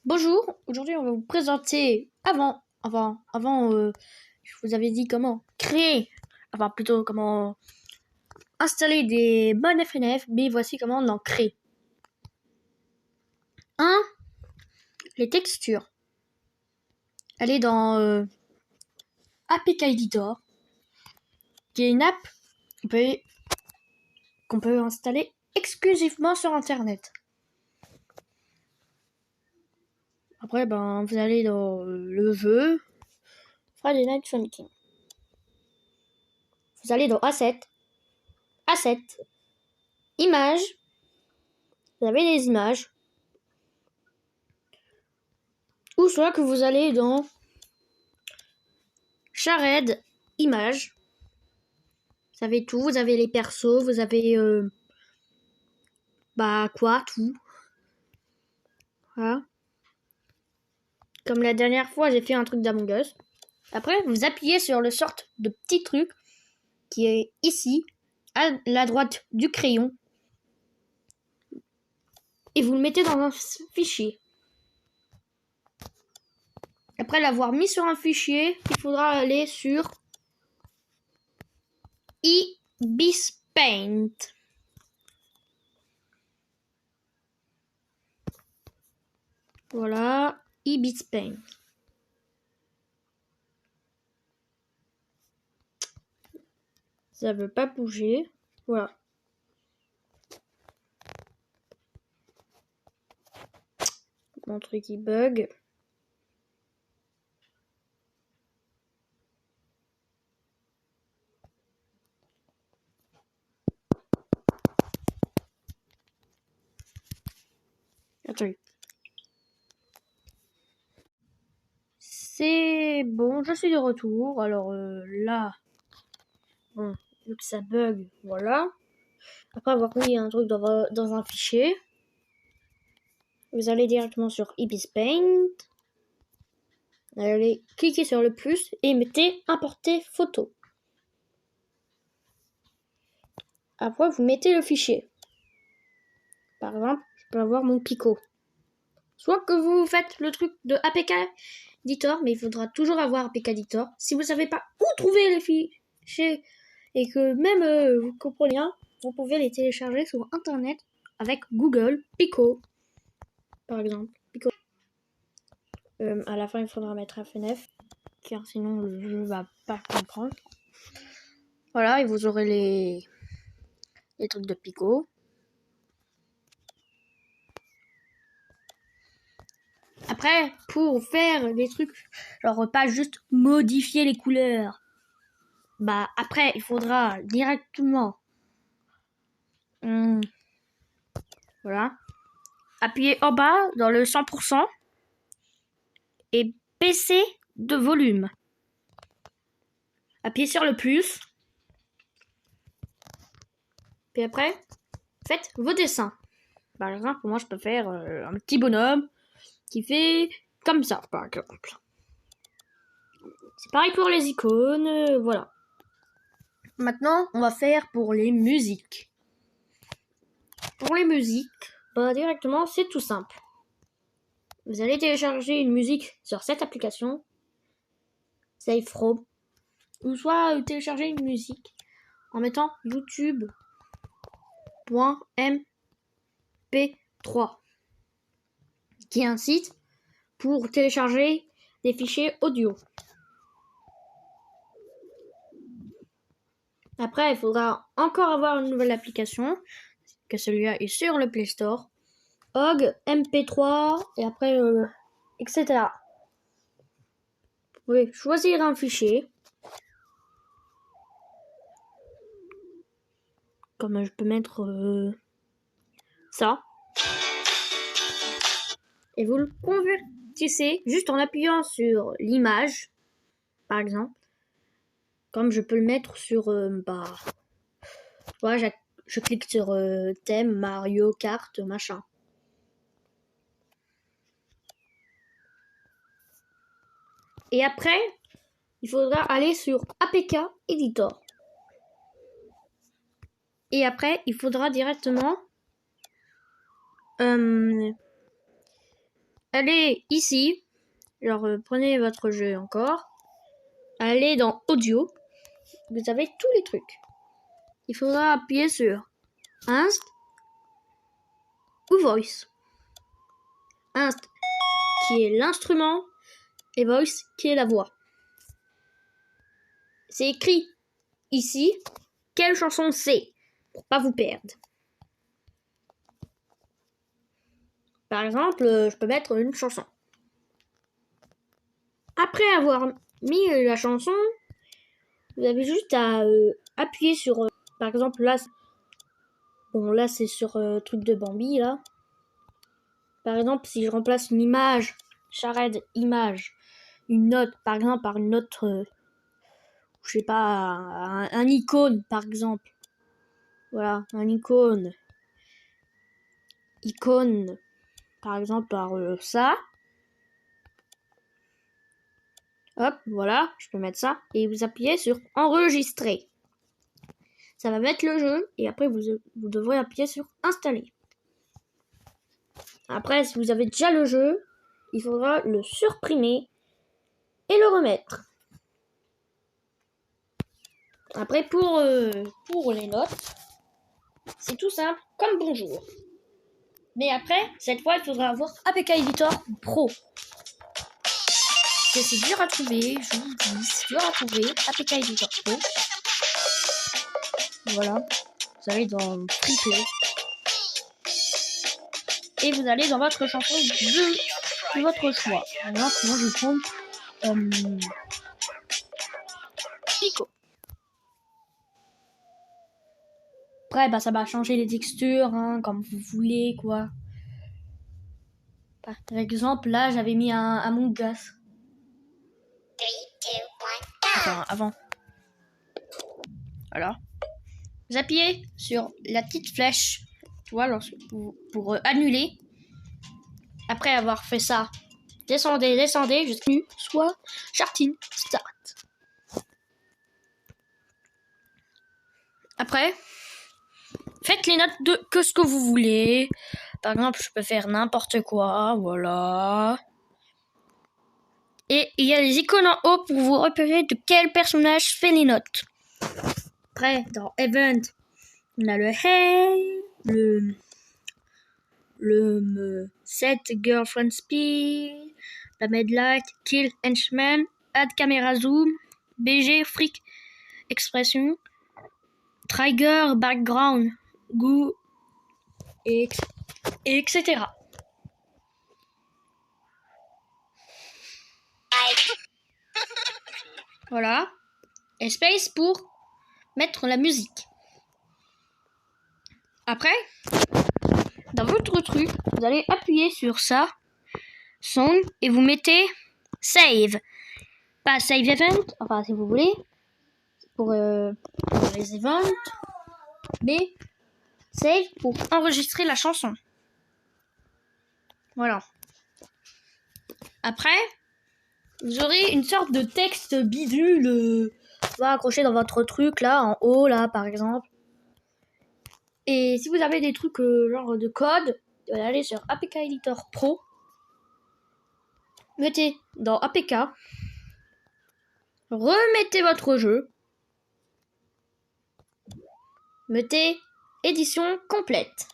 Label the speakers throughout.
Speaker 1: Bonjour, aujourd'hui on va vous présenter je vous avais dit comment créer, plutôt comment installer des bonnes FNF, mais voici comment on en crée. 1. Les textures. Allez dans APK Editor, qui est une app qu'on peut installer exclusivement sur internet. Après, vous allez dans le jeu Friday Night Funkin'. Vous allez dans Assets, Images. Vous avez des images. Ou soit que vous allez dans Shared Images. Vous avez tout. Vous avez les persos. Vous avez tout. Voilà. Comme la dernière fois, j'ai fait un truc d'Among Us. Après, vous appuyez sur le sorte de petit truc qui est ici, à la droite du crayon. Et vous le mettez dans un fichier. Après l'avoir mis sur un fichier, il faudra aller sur Ibispaint. Voilà, Ibispaint. Ça veut pas bouger. Voilà. Mon truc il bug. Attends. C'est bon, je suis de retour. Alors là, bon, vu que ça bug, voilà. Après avoir mis un truc dans un fichier, vous allez directement sur Ibispaint. Vous allez cliquer sur le plus et mettez importer photo. Après, vous mettez le fichier. Par exemple, je peux avoir mon Pico. Soit que vous faites le truc de APK Editor, mais il faudra toujours avoir APK Editor. Si vous ne savez pas où trouver les fichiers et que même vous comprenez rien, vous pouvez les télécharger sur internet avec Google Pico, par exemple. Pico. À la fin, il faudra mettre FNF, car sinon le jeu va pas comprendre. Voilà, et vous aurez les trucs de Pico. Après, pour faire des trucs, genre pas juste modifier les couleurs, après, il faudra directement voilà, appuyer en bas dans le 100% et baisser de volume. Appuyez sur le plus. Puis après, faites vos dessins. Par exemple, moi, je peux faire un petit bonhomme qui fait comme ça, par exemple. C'est pareil pour les icônes, voilà. Maintenant, on va faire pour les musiques. Pour les musiques, directement, c'est tout simple. Vous allez télécharger une musique sur cette application, Save From, ou soit télécharger une musique en mettant youtube.mp3, qui est un site pour télécharger des fichiers audio. Après, il faudra encore avoir une nouvelle application, que celui-là est sur le Play Store. OG, MP3, et après, etc. Vous pouvez choisir un fichier. Comme je peux mettre ça. Et vous le convertissez juste en appuyant sur l'image, par exemple. Comme je peux le mettre sur... voilà, je clique sur thème, Mario Kart, machin. Et après, il faudra aller sur APK Editor. Et après, il faudra directement allez ici, genre prenez votre jeu encore, allez dans audio, vous avez tous les trucs. Il faudra appuyer sur Inst ou Voice. Inst qui est l'instrument et Voice qui est la voix. C'est écrit ici quelle chanson c'est pour pas vous perdre. Par exemple, je peux mettre une chanson. Après avoir mis la chanson, vous avez juste à appuyer sur, par exemple là, bon là c'est sur truc de Bambi là. Par exemple, si je remplace une image, charade image, une note par exemple par une autre, je sais pas, un icône par exemple. Voilà, un icône. Icône, par exemple par ça. Hop, voilà, je peux mettre ça. Et vous appuyez sur enregistrer. Ça va mettre le jeu et après vous devrez appuyer sur installer. Après, si vous avez déjà le jeu, il faudra le supprimer et le remettre. Après, pour les notes, c'est tout simple, comme bonjour. Mais après, cette fois, il faudra avoir APK Editor Pro. C'est dur à trouver, je vous dis, c'est dur à trouver, APK Editor Pro. Voilà, vous allez dans Triplé. Et vous allez dans votre chanson de votre choix. Alors, moi, je vais prendre Pico. Après, bah, ça va changer les textures, hein, comme vous voulez, quoi. Par exemple, là, j'avais mis un Among Us. Enfin, avant. Voilà. Vous appuyez sur la petite flèche, tu vois, pour annuler. Après avoir fait ça, descendez jusqu'à soit Chartine Start. Après, faites les notes de que ce que vous voulez. Par exemple, je peux faire n'importe quoi, voilà. Et il y a les icônes en haut pour vous repérer de quel personnage fait les notes. Après, dans Event, on a le Hey, le Set Girlfriend Speed, la Medlight, Kill Henchman, Add Camera Zoom, BG Freak Expression, Trigger Background, Go, et etc. Voilà. Et Space pour mettre la musique. Après, dans votre truc, vous allez appuyer sur ça, Song, et vous mettez Save. Pas Save Event, enfin si vous voulez, pour les events, mais Save pour enregistrer la chanson. Voilà. Après, vous aurez une sorte de texte bidule accroché dans votre truc là, en haut là par exemple. Et si vous avez des trucs genre de code, vous allez aller sur APK Editor Pro. Mettez dans APK. Remettez votre jeu. Mettez édition complète.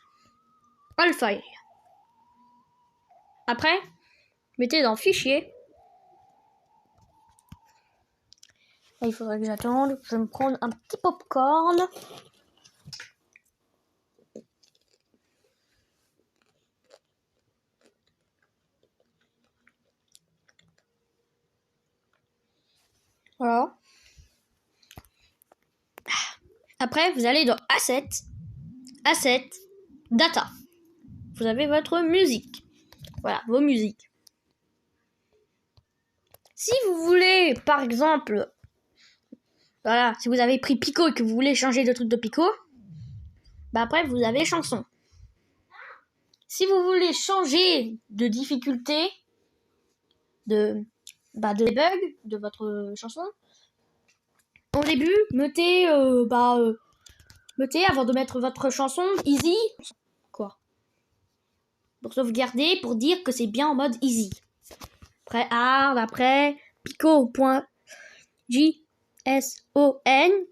Speaker 1: All file. Après, mettez dans fichier. Là, il faudrait que j'attende. Je vais me prendre un petit popcorn. Voilà. Après, vous allez dans Asset, Data. Vous avez votre musique. Voilà, vos musiques. Si vous voulez, par exemple, voilà, si vous avez pris Pico et que vous voulez changer de truc de Pico, bah après, vous avez chanson. Si vous voulez changer de difficulté, de debug de votre chanson, au début, mettez avant de mettre votre chanson easy, quoi. pour sauvegarder, pour dire que c'est bien en mode easy. Après hard, après pico.json,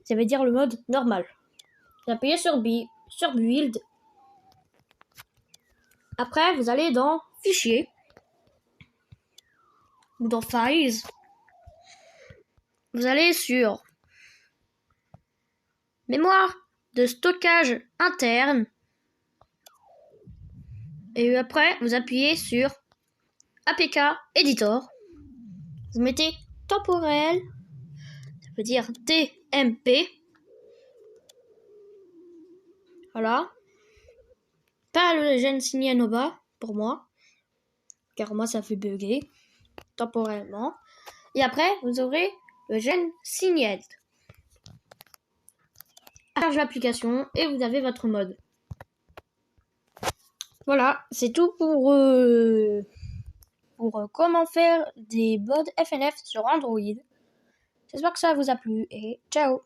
Speaker 1: ça veut dire le mode normal. Vous appuyez sur build. Après, vous allez dans fichier ou dans files. Vous allez sur mémoire de stockage interne. Et après, vous appuyez sur APK Editor. Vous mettez temporel, ça veut dire TMP. Voilà. Pas le gène signé Nova pour moi, car moi ça fait bugger temporairement. Et après, vous aurez le gène signed. Charge l'application et vous avez votre mode. Voilà, c'est tout pour comment faire des modes FNF sur Android. J'espère que ça vous a plu et ciao!